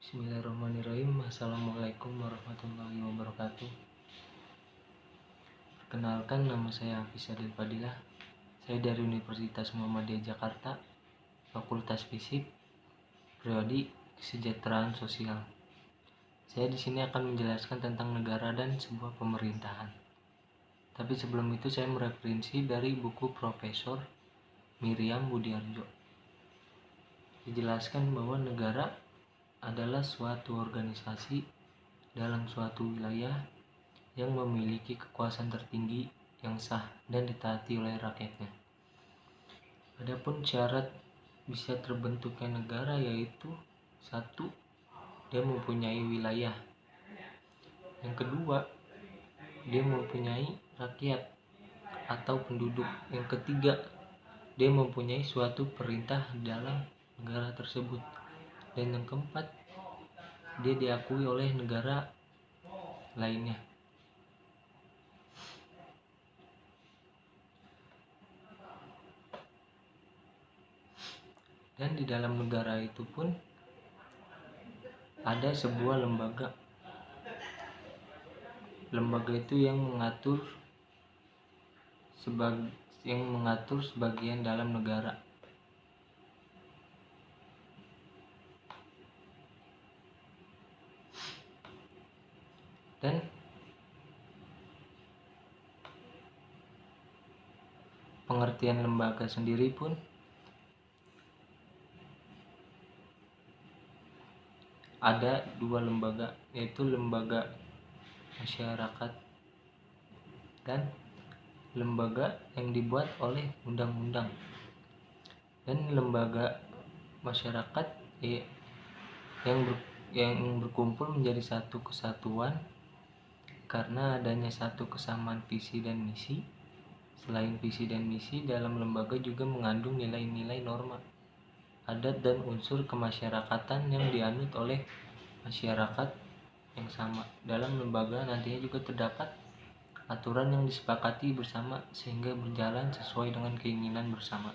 Bismillahirrahmanirrahim. Assalamualaikum warahmatullahi wabarakatuh. Perkenalkan, nama saya Hafiz Adil Fadilah. Saya dari Universitas Muhammadiyah Jakarta, Fakultas Fisik, Prodi Kesejahteraan Sosial. Saya di sini akan menjelaskan tentang negara dan sebuah pemerintahan. Tapi sebelum itu saya mereferensi dari buku Profesor Miriam Budiarjo. Dijelaskan bahwa negara adalah suatu organisasi dalam suatu wilayah yang memiliki kekuasaan tertinggi yang sah dan ditaati oleh rakyatnya. Adapun syarat bisa terbentuknya negara yaitu 1. Dia mempunyai wilayah. Yang kedua, dia mempunyai rakyat atau penduduk. Yang ketiga, dia mempunyai suatu perintah dalam negara tersebut. Dan yang keempat, dia diakui oleh negara lainnya. Dan di dalam negara itu pun ada sebuah lembaga. Lembaga itu yang mengatur sebagian dalam negara. Dan pengertian lembaga sendiri pun ada 2 lembaga, yaitu lembaga masyarakat dan lembaga yang dibuat oleh undang-undang. Dan lembaga masyarakat yang berkumpul menjadi satu kesatuan karena adanya satu kesamaan visi dan misi. Selain visi dan misi, dalam lembaga juga mengandung nilai-nilai norma, adat dan unsur kemasyarakatan yang dianut oleh masyarakat yang sama. Dalam lembaga nantinya juga terdapat aturan yang disepakati bersama sehingga berjalan sesuai dengan keinginan bersama.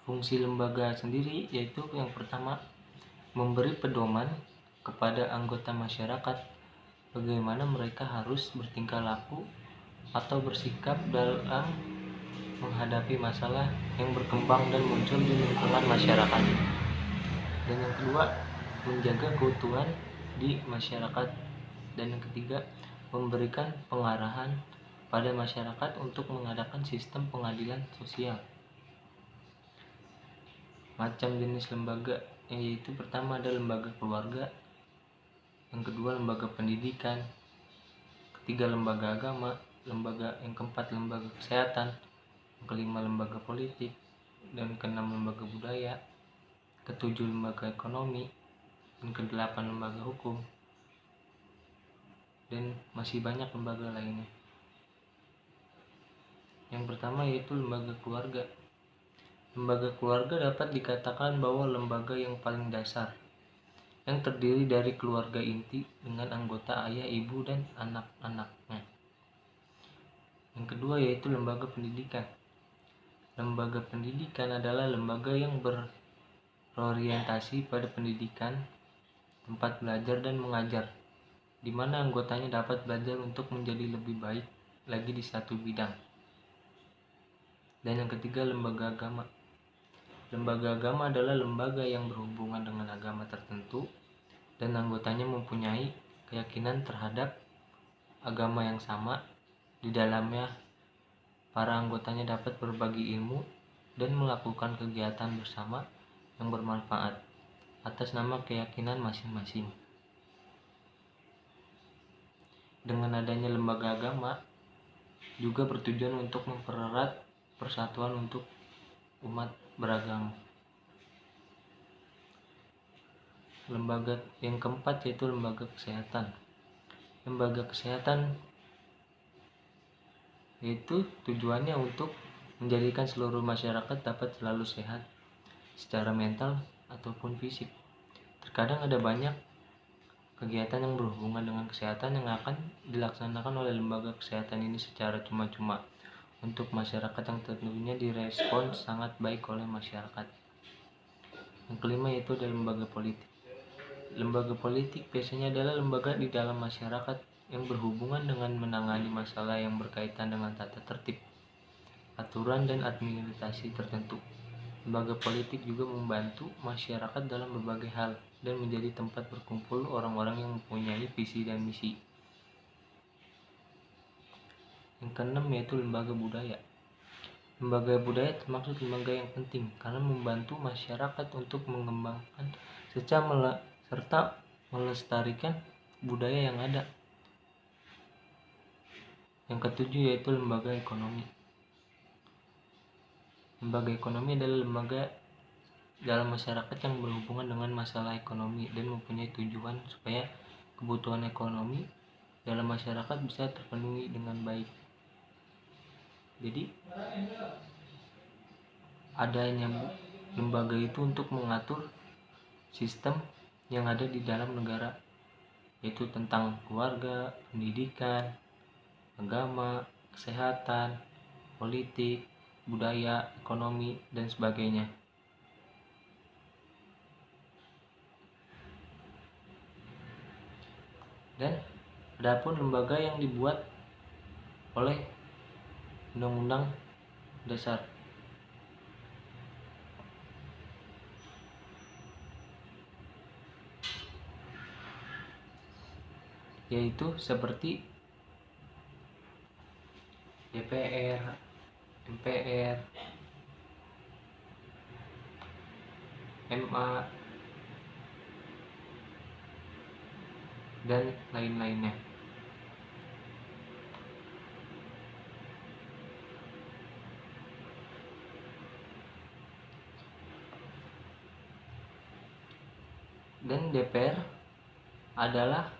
Fungsi lembaga sendiri yaitu yang pertama, memberi pedoman kepada anggota masyarakat bagaimana mereka harus bertingkah laku atau bersikap dalam menghadapi masalah yang berkembang dan muncul di lingkungan masyarakat. Dan yang kedua, menjaga keutuhan di masyarakat. Dan yang ketiga, memberikan pengarahan pada masyarakat untuk mengadakan sistem pengadilan sosial. Macam jenis lembaga yaitu pertama ada lembaga keluarga, yang kedua lembaga pendidikan, ketiga lembaga agama, yang keempat lembaga kesehatan, yang kelima lembaga politik, dan keenam lembaga budaya, ketujuh lembaga ekonomi, dan kedelapan lembaga hukum, dan masih banyak lembaga lainnya. Yang pertama yaitu lembaga keluarga. Lembaga keluarga dapat dikatakan bahwa lembaga yang paling dasar, yang terdiri dari keluarga inti dengan anggota ayah, ibu, dan anak-anaknya. Yang kedua yaitu lembaga pendidikan. Lembaga pendidikan adalah lembaga yang berorientasi pada pendidikan, tempat belajar dan mengajar, di mana anggotanya dapat belajar untuk menjadi lebih baik lagi di satu bidang. Dan yang ketiga lembaga agama. Lembaga agama adalah lembaga yang berhubungan dengan agama tertentu dan anggotanya mempunyai keyakinan terhadap agama yang sama. Di dalamnya para anggotanya dapat berbagi ilmu dan melakukan kegiatan bersama yang bermanfaat atas nama keyakinan masing-masing. Dengan adanya lembaga agama juga bertujuan untuk mempererat persatuan untuk umat beragama. Lembaga yang keempat yaitu lembaga kesehatan. Lembaga kesehatan yaitu tujuannya untuk menjadikan seluruh masyarakat dapat selalu sehat secara mental ataupun fisik. Terkadang ada banyak kegiatan yang berhubungan dengan kesehatan yang akan dilaksanakan oleh lembaga kesehatan ini secara cuma-cuma untuk masyarakat yang tentunya direspon sangat baik oleh masyarakat. Yang kelima yaitu adalah lembaga politik. Lembaga politik biasanya adalah lembaga di dalam masyarakat yang berhubungan dengan menangani masalah yang berkaitan dengan tata tertib, aturan, dan administrasi tertentu. Lembaga politik juga membantu masyarakat dalam berbagai hal dan menjadi tempat berkumpul orang-orang yang mempunyai visi dan misi. Yang keenam yaitu lembaga budaya. Lembaga budaya termasuk lembaga yang penting karena membantu masyarakat untuk mengembangkan serta melestarikan budaya yang ada. Yang ketujuh yaitu lembaga ekonomi. Lembaga ekonomi adalah lembaga dalam masyarakat yang berhubungan dengan masalah ekonomi dan mempunyai tujuan supaya kebutuhan ekonomi dalam masyarakat bisa terpenuhi dengan baik. Jadi adanya lembaga itu untuk mengatur sistem yang ada di dalam negara, yaitu tentang keluarga, pendidikan, agama, kesehatan, politik, budaya, ekonomi, dan sebagainya. Dan adapun lembaga yang dibuat oleh Undang-Undang Dasar, yaitu seperti DPR, MPR, MA, dan lain-lainnya. Dan DPR adalah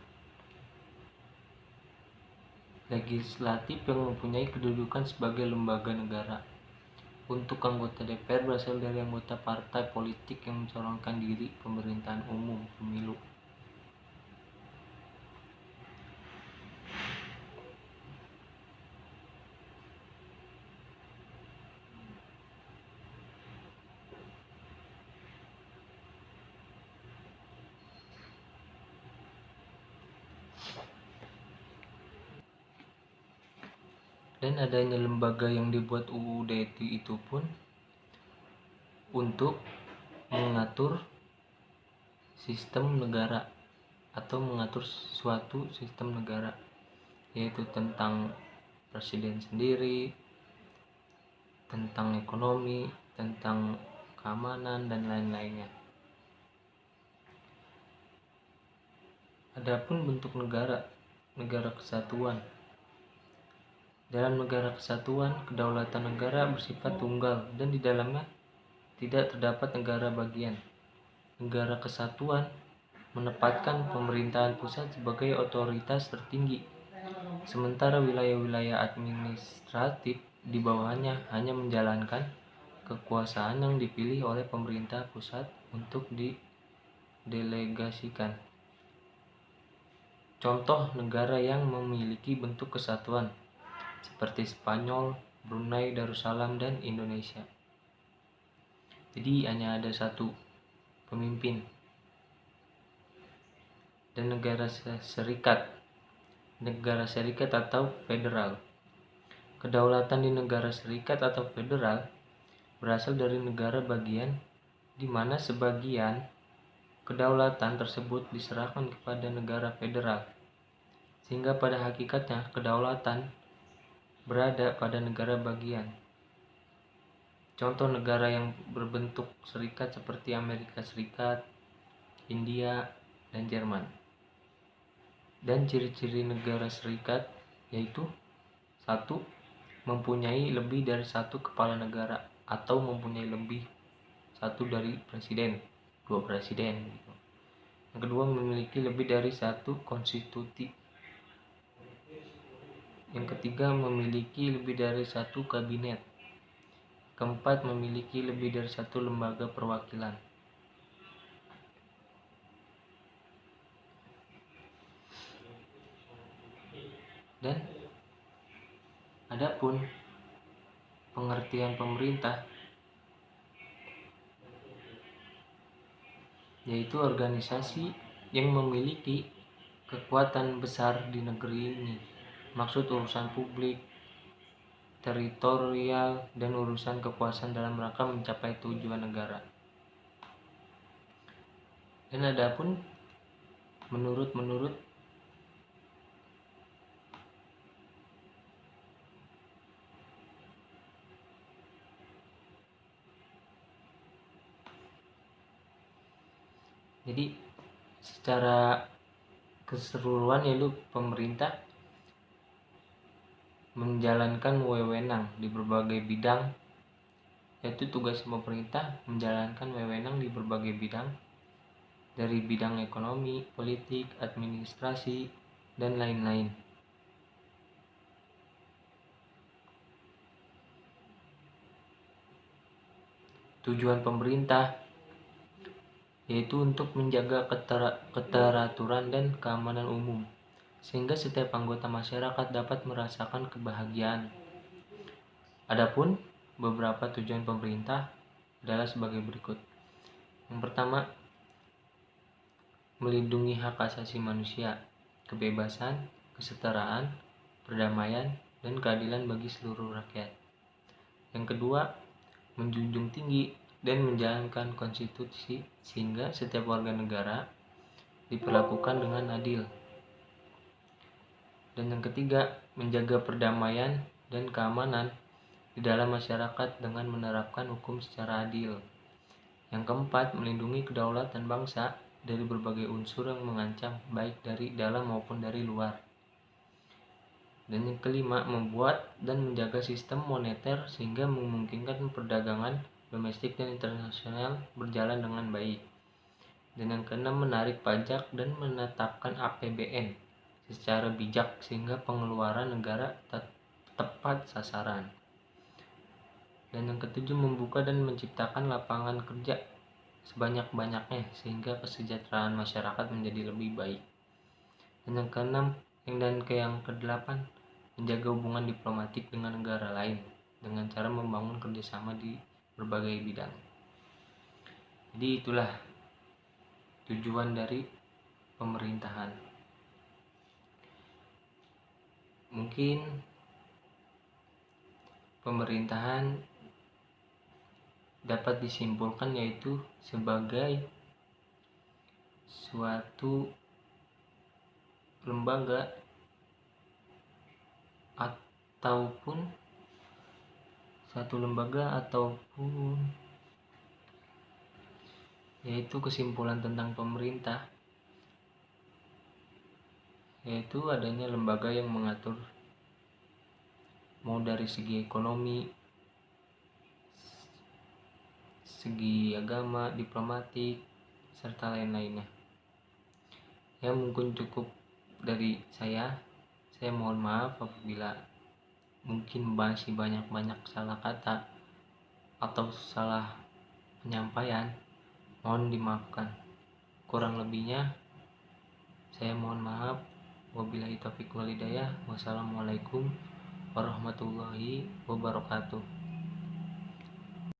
legislatif yang mempunyai kedudukan sebagai lembaga negara. Untuk anggota DPR berasal dari anggota partai politik yang mencalonkan diri pemerintahan umum pemilu. Dan adanya lembaga yang dibuat UUD itu pun untuk mengatur sistem negara atau mengatur suatu sistem negara, yaitu tentang presiden sendiri, tentang ekonomi, tentang keamanan, dan lain-lainnya. Adapun bentuk negara kesatuan. Dalam negara kesatuan, kedaulatan negara bersifat tunggal dan di dalamnya tidak terdapat negara bagian. Negara kesatuan menempatkan pemerintahan pusat sebagai otoritas tertinggi, sementara wilayah-wilayah administratif di bawahnya hanya menjalankan kekuasaan yang dipilih oleh pemerintah pusat untuk didelegasikan. Contoh negara yang memiliki bentuk kesatuan seperti Spanyol, Brunei Darussalam, dan Indonesia. Jadi hanya ada satu pemimpin. Dan negara serikat atau federal. Kedaulatan di negara serikat atau federal berasal dari negara bagian di mana sebagian kedaulatan tersebut diserahkan kepada negara federal, sehingga pada hakikatnya kedaulatan berada pada negara bagian. Contoh negara yang berbentuk serikat seperti Amerika Serikat, India, dan Jerman. Dan ciri-ciri negara serikat yaitu 1. Mempunyai lebih dari satu kepala negara atau mempunyai lebih satu dari presiden, 2 presiden gitu. Yang kedua, memiliki lebih dari satu konstitusi. Yang ketiga, memiliki lebih dari satu kabinet. Keempat, memiliki lebih dari satu lembaga perwakilan. Dan adapun pengertian pemerintah yaitu organisasi yang memiliki kekuatan besar di negeri ini. Maksud urusan publik, teritorial, dan urusan kekuasaan dalam rangka mencapai tujuan negara. Dan adapun menurut jadi secara keseluruhan yaitu pemerintah menjalankan wewenang di berbagai bidang, yaitu tugas pemerintah menjalankan wewenang di berbagai bidang, dari bidang ekonomi, politik, administrasi, dan lain-lain. Tujuan pemerintah yaitu untuk menjaga keteraturan dan keamanan umum, sehingga setiap anggota masyarakat dapat merasakan kebahagiaan. Adapun beberapa tujuan pemerintah adalah sebagai berikut. Yang pertama, melindungi hak asasi manusia, kebebasan, kesetaraan, perdamaian, dan keadilan bagi seluruh rakyat. Yang kedua, menjunjung tinggi dan menjalankan konstitusi sehingga setiap warga negara diperlakukan dengan adil. Dan yang ketiga, menjaga perdamaian dan keamanan di dalam masyarakat dengan menerapkan hukum secara adil. Yang keempat, melindungi kedaulatan bangsa dari berbagai unsur yang mengancam baik dari dalam maupun dari luar. Dan yang kelima, membuat dan menjaga sistem moneter sehingga memungkinkan perdagangan domestik dan internasional berjalan dengan baik. Dan yang keenam, menarik pajak dan menetapkan APBN secara bijak sehingga pengeluaran negara tepat sasaran. Dan yang ketujuh, membuka dan menciptakan lapangan kerja sebanyak-banyaknya sehingga kesejahteraan masyarakat menjadi lebih baik. Dan yang keenam dan yang kedelapan, menjaga hubungan diplomatik dengan negara lain dengan cara membangun kerjasama di berbagai bidang. Jadi itulah tujuan dari pemerintahan. Mungkin pemerintahan dapat disimpulkan yaitu sebagai suatu lembaga ataupun yaitu kesimpulan tentang pemerintah, yaitu adanya lembaga yang mengatur mau dari segi ekonomi, segi agama, diplomatik, serta lain-lainnya. Ya, mungkin cukup dari saya. Saya mohon maaf apabila mungkin masih banyak salah kata atau salah penyampaian. Mohon dimaafkan. Kurang lebihnya saya mohon maaf. Wabillahi taufiq wal hidayah. Wassalamualaikum warahmatullahi wabarakatuh.